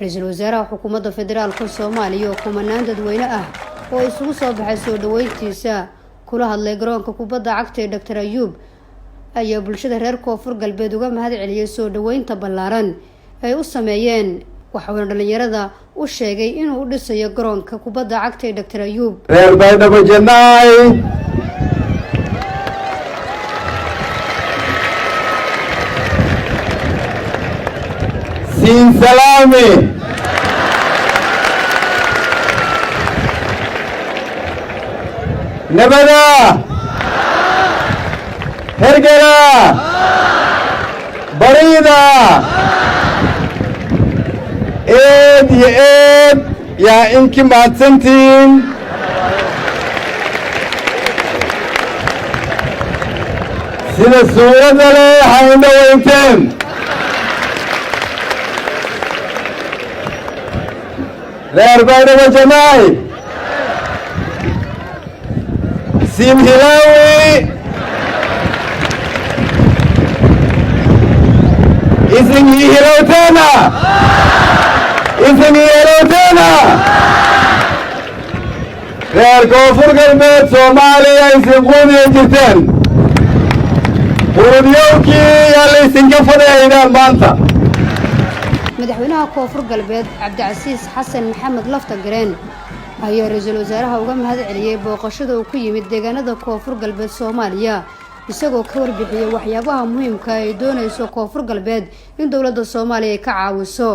ra'iisul wasaaraha xukuumadda federaalka Soomaaliya oo kumanaan dadweyne ah oo isugu soo baxay soo dhaweyntiisa kula hadlay garoonka kubadda cagta ee Dr. Ayuub ayaa bulshada reer Koonfur Galbeed uga mahad celiyay soo dhaweynta ballaaran ay u sameeyeen waxaana dhalinyarada u sheegay inuu u dhisayo garoonka kubadda cagta ee Dr. Ayuub reer Baydhabo Janay Sin Salami Nabada Hergera Barida يا إنكم بعد سنتين سنة الصورة دلي حين وينتين لا أربعين وجماعي سيم هلاوي إذن يهروتنا إذن يهروتنا reer Koonfur Galbeed Soomaaliya isin quudiya jirteen quudiyowkii yaa la isinka fadhiyaynaan maanta madaxweynaha Koonfur Galbeed Cabdicasiis Xasan Maxamed Laftagareen ayaa ra'iisul wasaaraha uga mahad celiyay booqashada uu ku yimid deegaanada Koonfur Galbeed Soomaaliya isagoo ka warbixiyay waxyaabaha muhiimka ah ee doonayso Koonfur Galbeed in dawladda Soomaaliya ay ka caawiso